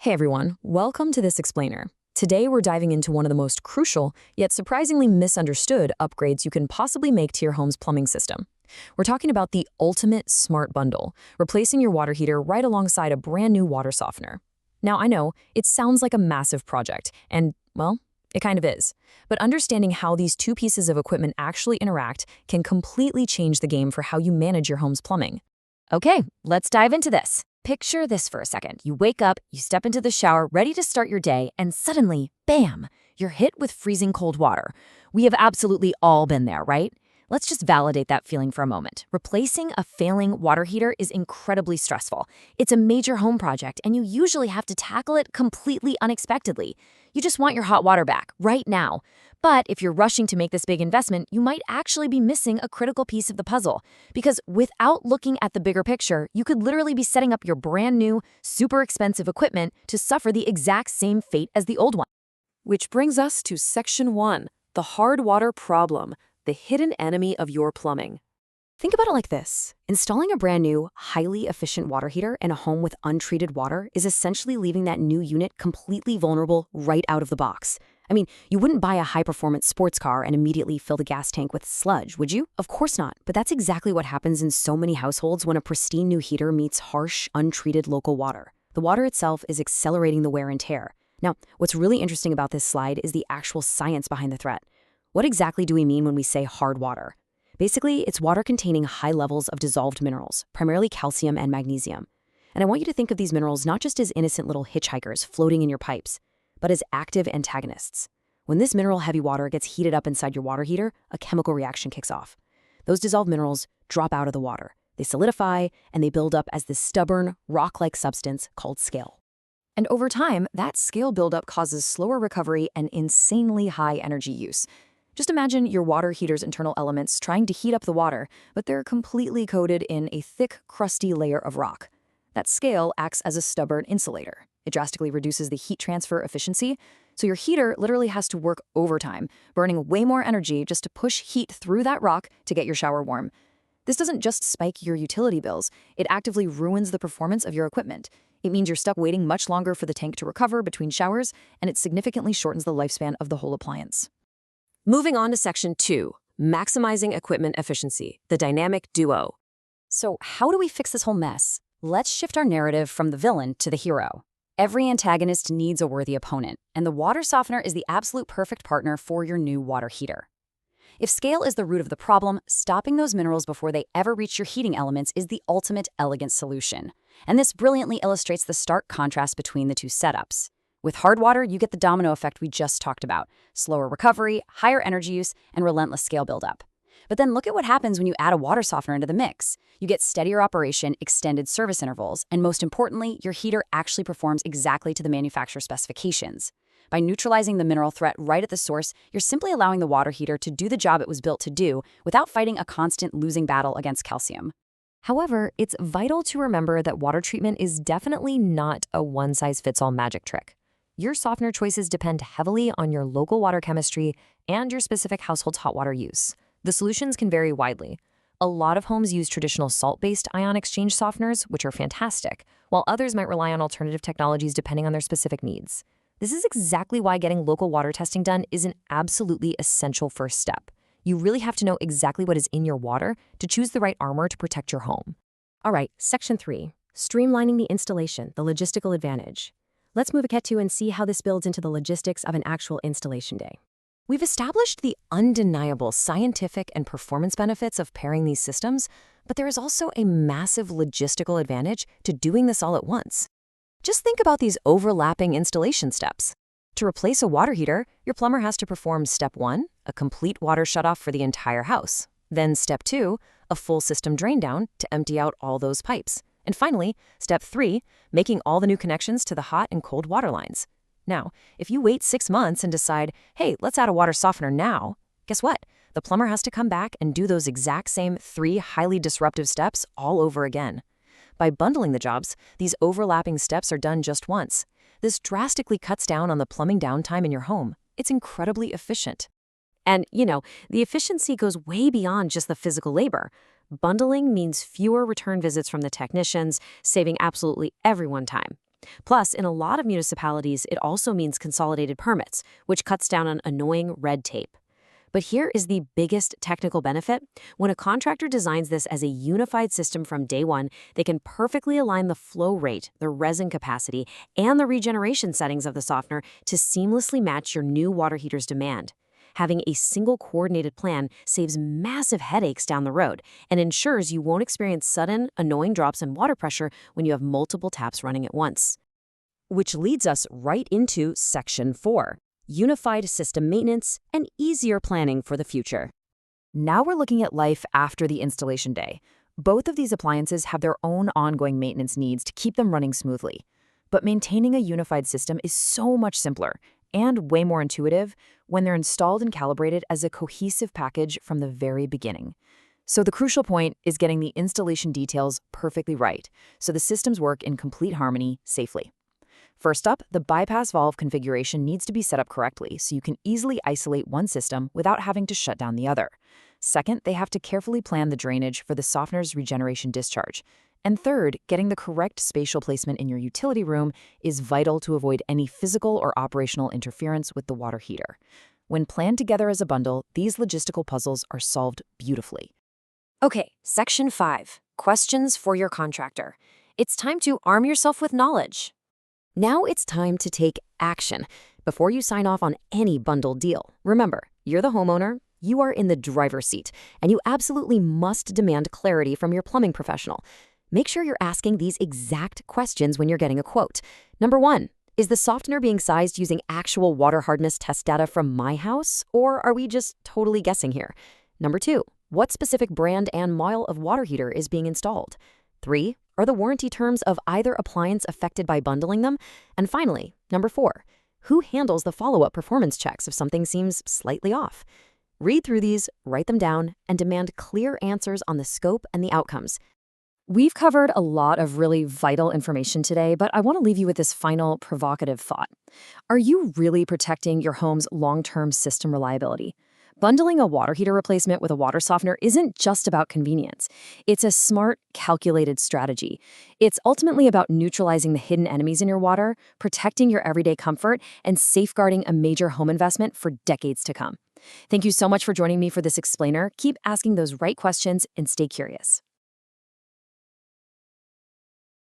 Hey everyone, welcome to This Explainer. Today we're diving into one of the most crucial, yet surprisingly misunderstood upgrades you can possibly make to your home's plumbing system. We're talking about the ultimate smart bundle, replacing your water heater right alongside a brand new water softener. Now I know, it sounds like a massive project, and, well, it kind of is. But understanding how these two pieces of equipment actually interact can completely change the game for how you manage your home's plumbing. Okay, let's dive into this. Picture this for a second. You wake up, you step into the shower, ready to start your day, and suddenly, bam, you're hit with freezing cold water. We have absolutely all been there, right? Let's just validate that feeling for a moment. Replacing a failing water heater is incredibly stressful. It's a major home project, and you usually have to tackle it completely unexpectedly. You just want your hot water back, right now. But if you're rushing to make this big investment, you might actually be missing a critical piece of the puzzle. Because without looking at the bigger picture, you could literally be setting up your brand new, super expensive equipment to suffer the exact same fate as the old one. Which brings us to Section 1, the hard water problem, the hidden enemy of your plumbing. Think about it like this. Installing a brand new, highly efficient water heater in a home with untreated water is essentially leaving that new unit completely vulnerable right out of the box. I mean, you wouldn't buy a high-performance sports car and immediately fill the gas tank with sludge, would you? Of course not. But that's exactly what happens in so many households when a pristine new heater meets harsh, untreated local water. The water itself is accelerating the wear and tear. Now, what's really interesting about this slide is the actual science behind the threat. What exactly do we mean when we say hard water? Basically, it's water containing high levels of dissolved minerals, primarily calcium and magnesium. And I want you to think of these minerals not just as innocent little hitchhikers floating in your pipes, but as active antagonists. When this mineral-heavy water gets heated up inside your water heater, a chemical reaction kicks off. Those dissolved minerals drop out of the water. They solidify, and they build up as this stubborn, rock-like substance called scale. And over time, that scale buildup causes slower recovery and insanely high energy use. Just imagine your water heater's internal elements trying to heat up the water, but they're completely coated in a thick, crusty layer of rock. That scale acts as a stubborn insulator. It drastically reduces the heat transfer efficiency, so your heater literally has to work overtime, burning way more energy just to push heat through that rock to get your shower warm. This doesn't just spike your utility bills, it actively ruins the performance of your equipment. It means you're stuck waiting much longer for the tank to recover between showers, and it significantly shortens the lifespan of the whole appliance. Moving on to Section 2, maximizing equipment efficiency, the dynamic duo. So how do we fix this whole mess? Let's shift our narrative from the villain to the hero. Every antagonist needs a worthy opponent, and the water softener is the absolute perfect partner for your new water heater. If scale is the root of the problem, stopping those minerals before they ever reach your heating elements is the ultimate elegant solution. And this brilliantly illustrates the stark contrast between the two setups. With hard water, you get the domino effect we just talked about: slower recovery, higher energy use, and relentless scale buildup. But then look at what happens when you add a water softener into the mix. You get steadier operation, extended service intervals, and most importantly, your heater actually performs exactly to the manufacturer specifications. By neutralizing the mineral threat right at the source, you're simply allowing the water heater to do the job it was built to do without fighting a constant losing battle against calcium. However, it's vital to remember that water treatment is definitely not a one-size-fits-all magic trick. Your softener choices depend heavily on your local water chemistry and your specific household's hot water use. The solutions can vary widely. A lot of homes use traditional salt-based ion exchange softeners, which are fantastic, while others might rely on alternative technologies depending on their specific needs. This is exactly why getting local water testing done is an absolutely essential first step. You really have to know exactly what is in your water to choose the right armor to protect your home. All right, Section 3, streamlining the installation, the logistical advantage. Let's move ahead to and see how this builds into the logistics of an actual installation day. We've established the undeniable scientific and performance benefits of pairing these systems, but there is also a massive logistical advantage to doing this all at once. Just think about these overlapping installation steps. To replace a water heater, your plumber has to perform Step 1, a complete water shutoff for the entire house. Then Step 2, a full system drain down to empty out all those pipes. And finally, Step 3, making all the new connections to the hot and cold water lines. Now, if you wait 6 months and decide, hey, let's add a water softener now, guess what? The plumber has to come back and do those exact same 3 highly disruptive steps all over again. By bundling the jobs, these overlapping steps are done just once. This drastically cuts down on the plumbing downtime in your home. It's incredibly efficient. And, the efficiency goes way beyond just the physical labor. Bundling means fewer return visits from the technicians, saving absolutely everyone time. Plus, in a lot of municipalities, it also means consolidated permits, which cuts down on annoying red tape. But here is the biggest technical benefit. When a contractor designs this as a unified system from day one, they can perfectly align the flow rate, the resin capacity, and the regeneration settings of the softener to seamlessly match your new water heater's demand. Having a single coordinated plan saves massive headaches down the road and ensures you won't experience sudden, annoying drops in water pressure when you have multiple taps running at once. Which leads us right into Section 4. Unified system maintenance, and easier planning for the future. Now we're looking at life after the installation day. Both of these appliances have their own ongoing maintenance needs to keep them running smoothly. But maintaining a unified system is so much simpler and way more intuitive when they're installed and calibrated as a cohesive package from the very beginning. So the crucial point is getting the installation details perfectly right, so the systems work in complete harmony safely. First up, the bypass valve configuration needs to be set up correctly so you can easily isolate one system without having to shut down the other. Second, they have to carefully plan the drainage for the softener's regeneration discharge. And third, getting the correct spatial placement in your utility room is vital to avoid any physical or operational interference with the water heater. When planned together as a bundle, these logistical puzzles are solved beautifully. Okay, Section 5. Questions for your contractor. It's time to arm yourself with knowledge. Now it's time to take action before you sign off on any bundled deal. Remember, you're the homeowner, you are in the driver's seat, and you absolutely must demand clarity from your plumbing professional. Make sure you're asking these exact questions when you're getting a quote. Number 1, is the softener being sized using actual water hardness test data from my house, or are we just totally guessing here? Number 2, what specific brand and model of water heater is being installed? 3, are the warranty terms of either appliance affected by bundling them? And finally, number 4, who handles the follow-up performance checks if something seems slightly off? Read through these, write them down, and demand clear answers on the scope and the outcomes. We've covered a lot of really vital information today, but I want to leave you with this final provocative thought. Are you really protecting your home's long-term system reliability? Bundling a water heater replacement with a water softener isn't just about convenience. It's a smart, calculated strategy. It's ultimately about neutralizing the hidden enemies in your water, protecting your everyday comfort, and safeguarding a major home investment for decades to come. Thank you so much for joining me for this explainer. Keep asking those right questions and stay curious.